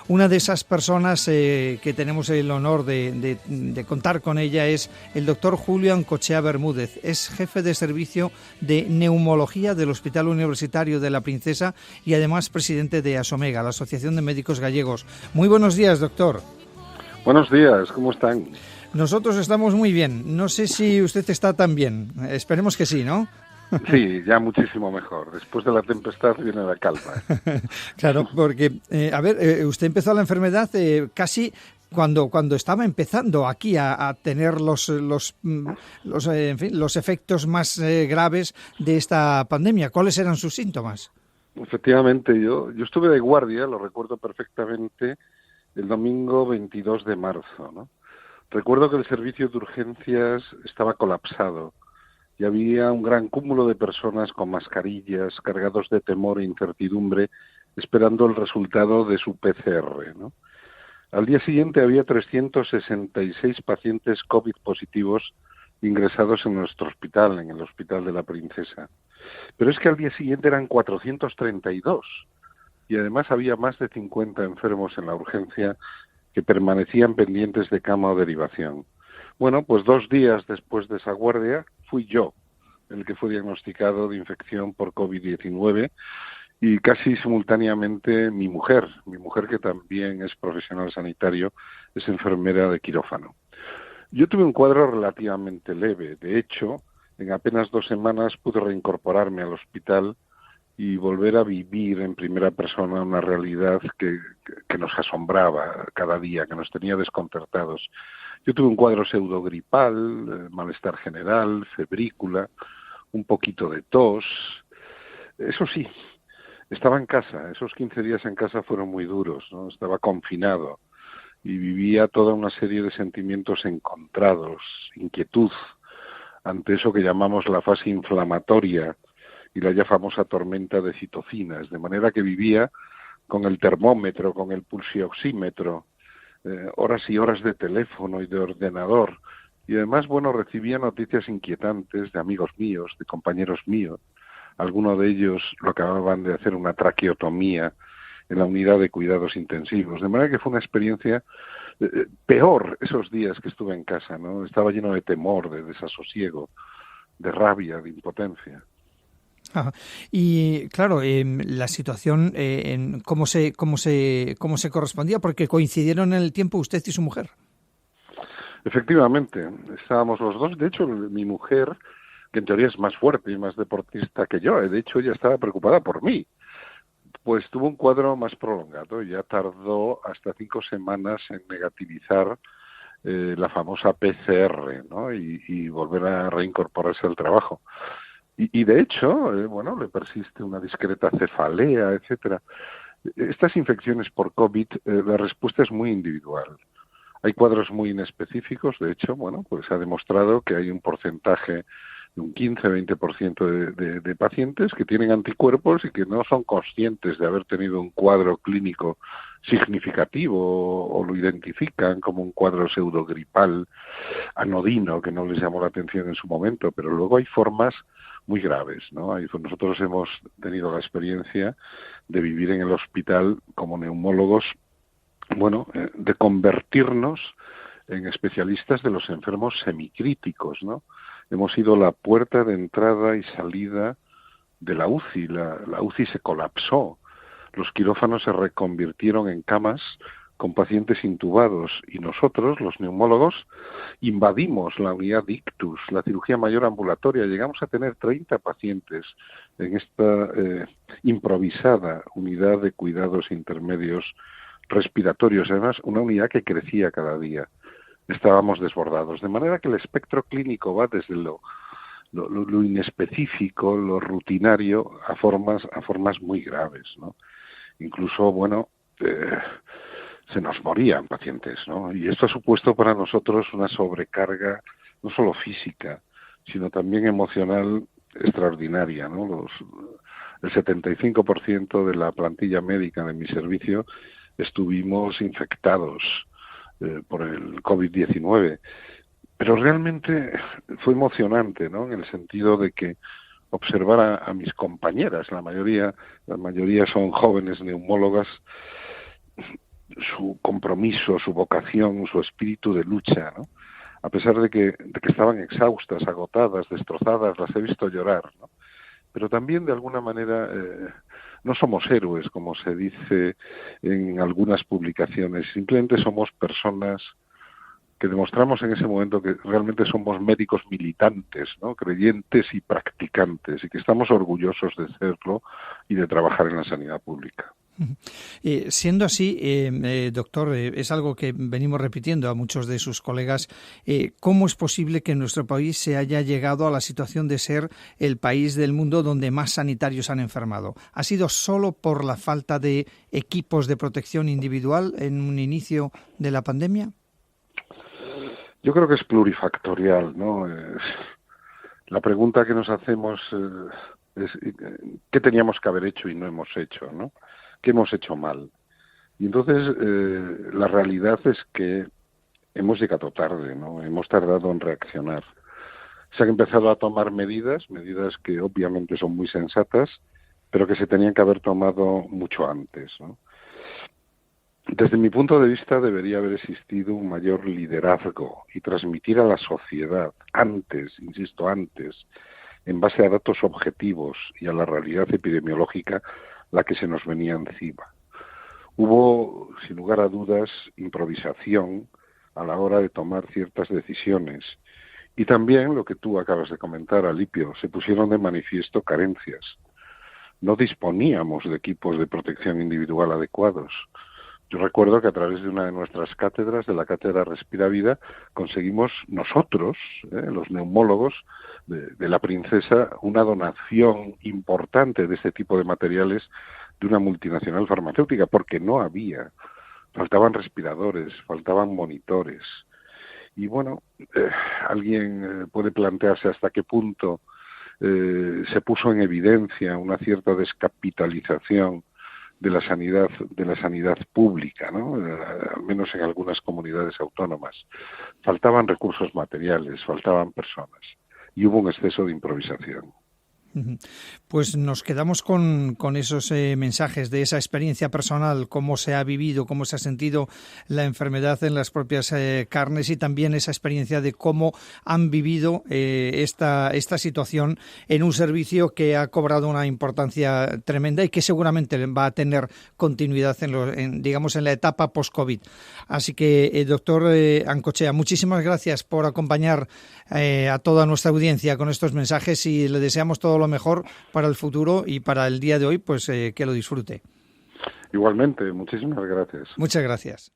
Una de esas personas que tenemos el honor de contar con ella es el doctor Julio Ancochea Bermúdez. Es jefe de servicio de neumología del Hospital Universitario de la Princesa y además presidente de ASOMEGA, la Asociación de Médicos Gallegos. Muy buenos días, doctor. Buenos días, ¿cómo están? Nosotros estamos muy bien. No sé si usted está tan bien. Esperemos que sí, ¿no? Sí, ya muchísimo mejor. Después de la tempestad viene la calma. Claro, porque, usted empezó la enfermedad casi cuando estaba empezando aquí a tener los efectos más graves de esta pandemia. ¿Cuáles eran sus síntomas? Efectivamente, yo estuve de guardia, lo recuerdo perfectamente, el domingo 22 de marzo, ¿no? Recuerdo que el servicio de urgencias estaba colapsado y había un gran cúmulo de personas con mascarillas, cargados de temor e incertidumbre, esperando el resultado de su PCR, ¿no? Al día siguiente había 366 pacientes COVID positivos ingresados en nuestro hospital, en el Hospital de la Princesa. Pero es que al día siguiente eran 432 y además había más de 50 enfermos en la urgencia que permanecían pendientes de cama o derivación. Bueno, pues 2 días después de esa guardia fui yo el que fue diagnosticado de infección por COVID-19 y casi simultáneamente mi mujer que también es profesional sanitario, es enfermera de quirófano. Yo tuve un cuadro relativamente leve. De hecho, en apenas 2 semanas pude reincorporarme al hospital y volver a vivir en primera persona una realidad que nos asombraba cada día, que nos tenía desconcertados. Yo tuve un cuadro pseudogripal, malestar general, febrícula, un poquito de tos. Eso sí, estaba en casa. Esos 15 días en casa fueron muy duros, ¿no? Estaba confinado y vivía toda una serie de sentimientos encontrados, inquietud ante eso que llamamos la fase inflamatoria y la ya famosa tormenta de citocinas, de manera que vivía con el termómetro, con el pulsioxímetro, horas y horas de teléfono y de ordenador, y además, bueno, recibía noticias inquietantes de amigos míos, de compañeros míos. Algunos de ellos lo acababan de hacer una traqueotomía en la unidad de cuidados intensivos, de manera que fue una experiencia peor esos días que estuve en casa, ¿no? Estaba lleno de temor, de desasosiego, de rabia, de impotencia. Ajá. Y claro, la situación, ¿cómo se correspondía? Porque coincidieron en el tiempo usted y su mujer. Efectivamente, estábamos los dos. De hecho, mi mujer, que en teoría es más fuerte y más deportista que yo, de hecho ella estaba preocupada por mí, pues tuvo un cuadro más prolongado. Ya tardó hasta 5 semanas en negativizar la famosa PCR, ¿no? Y volver a reincorporarse al trabajo. Y de hecho, bueno, le persiste una discreta cefalea, etcétera. Estas infecciones por COVID, la respuesta es muy individual. Hay cuadros muy inespecíficos, de hecho, bueno, pues se ha demostrado que hay un porcentaje de un 15-20% de pacientes que tienen anticuerpos y que no son conscientes de haber tenido un cuadro clínico significativo o lo identifican como un cuadro pseudogripal anodino que no les llamó la atención en su momento, pero luego hay formas muy graves, ¿no? Nosotros hemos tenido la experiencia de vivir en el hospital como neumólogos, bueno, de convertirnos en especialistas de los enfermos semicríticos, ¿no? Hemos sido la puerta de entrada y salida de la UCI. La UCI se colapsó. Los quirófanos se reconvirtieron en camas con pacientes intubados y nosotros, los neumólogos, invadimos la unidad de ictus, la cirugía mayor ambulatoria. Llegamos a tener 30 pacientes en esta improvisada unidad de cuidados intermedios respiratorios, además una unidad que crecía cada día. Estábamos desbordados, de manera que el espectro clínico va desde lo inespecífico, lo rutinario, a formas muy graves, ¿no? Incluso, bueno, se nos morían pacientes, ¿no? Y esto ha supuesto para nosotros una sobrecarga, no solo física, sino también emocional extraordinaria, ¿no? El 75% de la plantilla médica de mi servicio estuvimos infectados por el COVID-19. Pero realmente fue emocionante, ¿no? En el sentido de que observar a mis compañeras, la mayoría son jóvenes neumólogas, su compromiso, su vocación, su espíritu de lucha, ¿no? A pesar de que estaban exhaustas, agotadas, destrozadas, las he visto llorar, ¿no? Pero también, de alguna manera, no somos héroes, como se dice en algunas publicaciones, simplemente somos personas que demostramos en ese momento que realmente somos médicos militantes, ¿no? Creyentes y practicantes, y que estamos orgullosos de serlo y de trabajar en la sanidad pública. Siendo así, doctor, es algo que venimos repitiendo a muchos de sus colegas, ¿cómo es posible que en nuestro país se haya llegado a la situación de ser el país del mundo donde más sanitarios han enfermado? ¿Ha sido solo por la falta de equipos de protección individual en un inicio de la pandemia? Yo creo que es plurifactorial, ¿no? La pregunta que nos hacemos es ¿qué teníamos que haber hecho y no hemos hecho, ¿no? ¿Qué hemos hecho mal? Y entonces la realidad es que hemos llegado tarde, ¿no? Hemos tardado en reaccionar. Se han empezado a tomar medidas que obviamente son muy sensatas, pero que se tenían que haber tomado mucho antes, ¿no? Desde mi punto de vista debería haber existido un mayor liderazgo y transmitir a la sociedad antes, insisto, antes, en base a datos objetivos y a la realidad epidemiológica, la que se nos venía encima. Hubo, sin lugar a dudas, improvisación a la hora de tomar ciertas decisiones. Y también, lo que tú acabas de comentar, Alipio, se pusieron de manifiesto carencias. No disponíamos de equipos de protección individual adecuados. Yo recuerdo que a través de una de nuestras cátedras, de la cátedra Respira Vida, conseguimos nosotros, los neumólogos de la Princesa, una donación importante de este tipo de materiales de una multinacional farmacéutica, porque no había. Faltaban respiradores, faltaban monitores. Y bueno, alguien puede plantearse hasta qué punto se puso en evidencia una cierta descapitalización de la sanidad pública, ¿no? Al menos en algunas comunidades autónomas. Faltaban recursos materiales, faltaban personas y hubo un exceso de improvisación. Pues nos quedamos con esos mensajes de esa experiencia personal, cómo se ha vivido, cómo se ha sentido la enfermedad en las propias carnes y también esa experiencia de cómo han vivido esta situación en un servicio que ha cobrado una importancia tremenda y que seguramente va a tener continuidad digamos en la etapa post-COVID. Así que, doctor Ancochea, muchísimas gracias por acompañar a toda nuestra audiencia con estos mensajes y le deseamos todo lo mejor para el futuro y para el día de hoy, pues que lo disfrute. Igualmente, muchísimas gracias. Muchas gracias.